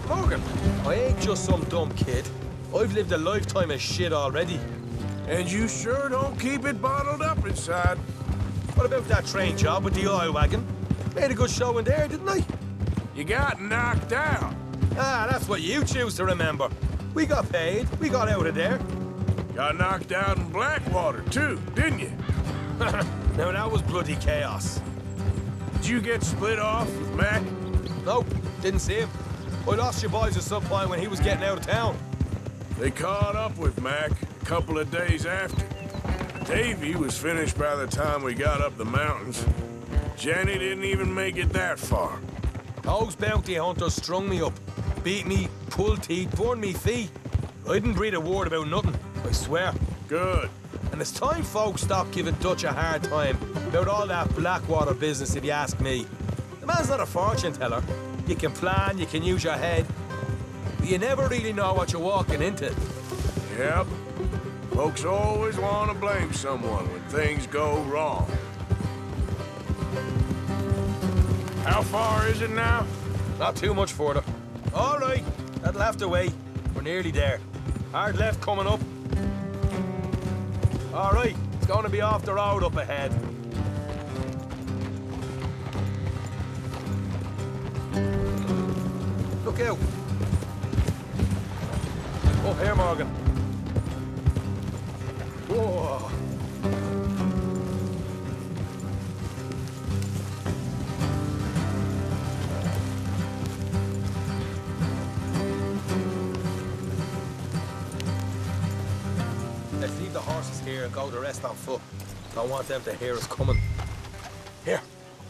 Morgan, I ain't just some dumb kid. I've lived a lifetime of shit already. And you sure don't keep it bottled up inside. What about that train job with the oil wagon? Made a good show in there, didn't I? You got knocked out. Ah, that's what you choose to remember. We got paid. We got out of there. Got knocked out in Blackwater, too, didn't you? Now, that was bloody chaos. Did you get split off with Mac? Nope, didn't see him. I lost your boys at some point when he was getting out of town. They caught up with Mac a couple of days after. Davy was finished by the time we got up the mountains. Jenny didn't even make it that far. Those bounty hunters strung me up. Beat me, pulled teeth, burned me feet. I didn't breathe a word about nothing, I swear. Good. And it's time folks stop giving Dutch a hard time about all that Blackwater business, if you ask me. The man's not a fortune teller. You can plan, you can use your head, but you never really know what you're walking into. Yep. Folks always want to blame someone when things go wrong. How far is it now? Not too much further. All right, that'll have to wait. We're nearly there. Hard left coming up. All right, it's going to be off the road up ahead. Look out. Up here, Morgan. Whoa. Let's leave the horses here and go the rest on foot. Don't want them to hear us coming. Here,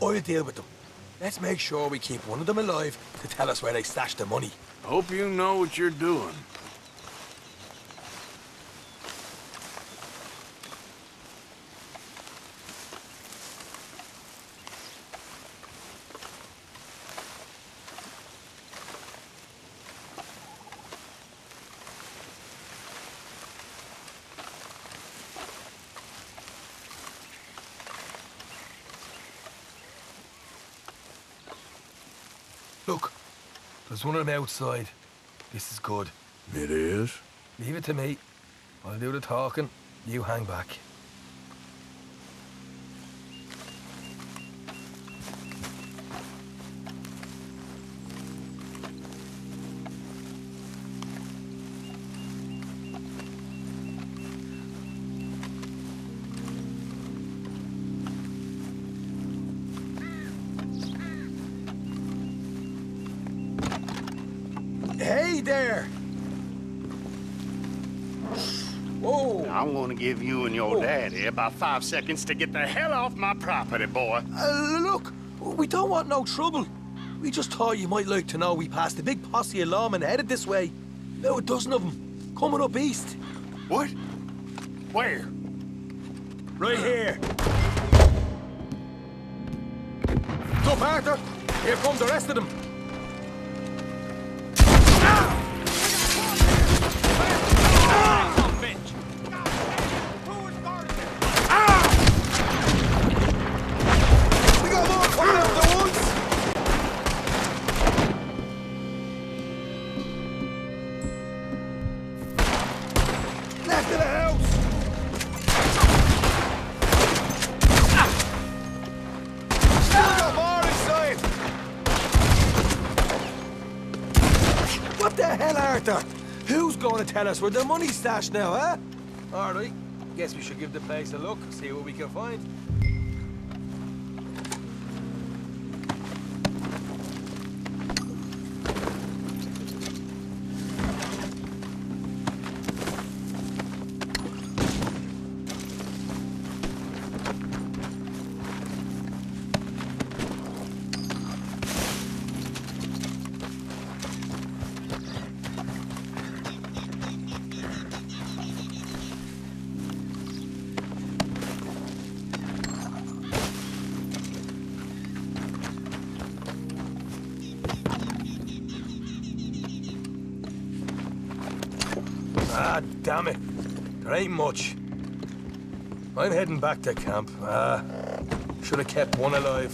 I'll deal with them. Let's make sure we keep one of them alive to tell us where they stashed the money. Hope you know what you're doing. Look, there's one of them outside. This is good. It is? Leave it to me. I'll do the talking. You hang back. Hey there! Whoa! I'm gonna give you and your daddy about 5 seconds to get the hell off my property, boy. Look, we don't want no trouble. We just thought you might like to know we passed a big posse of lawmen headed this way. About a dozen of them, coming up east. What? Where? Right here. Up, Arthur! Here come the rest of them. What the hell, Arthur? Who's going to tell us where the money's stashed now, huh? All right, guess we should give the place a look, see what we can find. Ah, damn it. There ain't much. I'm heading back to camp. Should have kept one alive.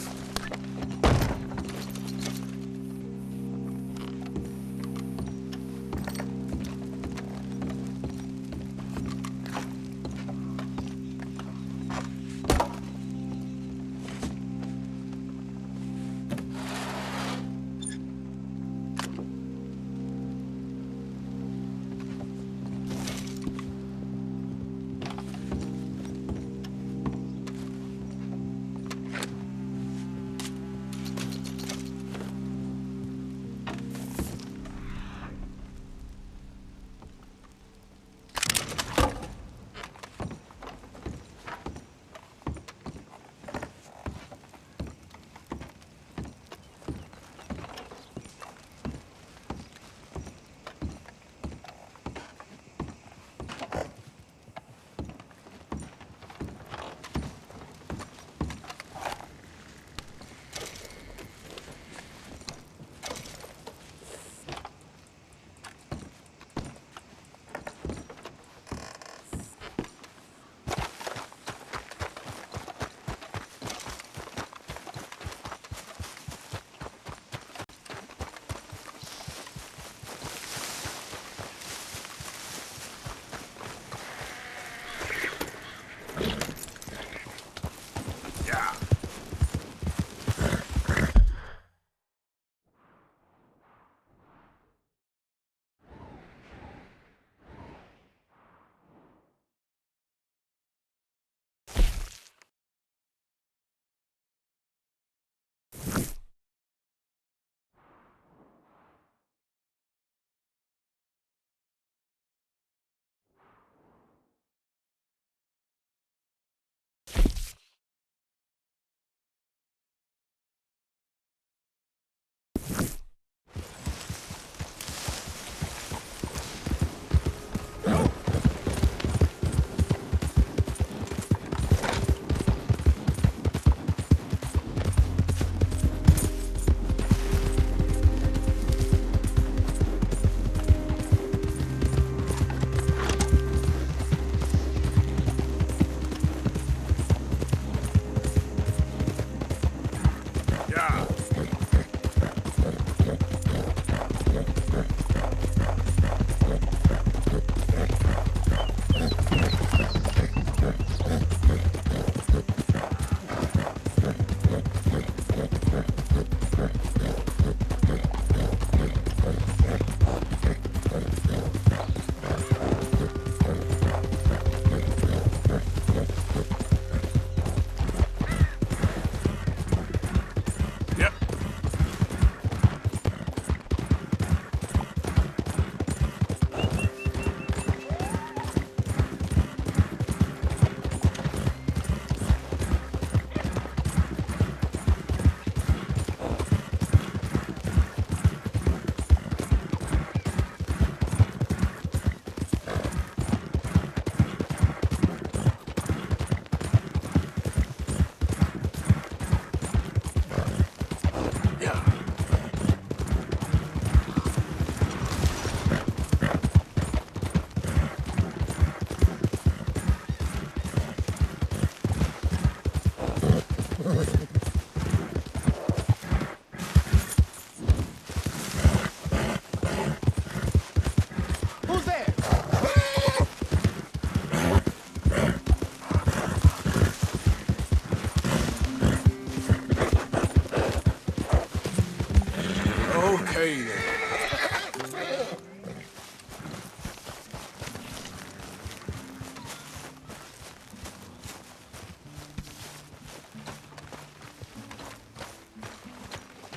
Hey there.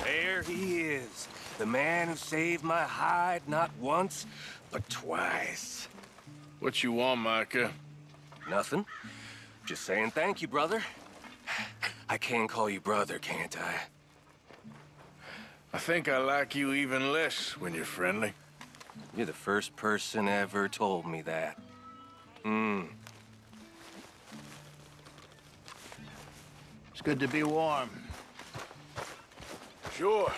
There he is. The man who saved my hide not once, but twice. What you want, Micah? Nothing. Just saying thank you, brother. I can call you brother, can't I? I think I like you even less when you're friendly. You're the first person ever told me that. It's good to be warm. Sure.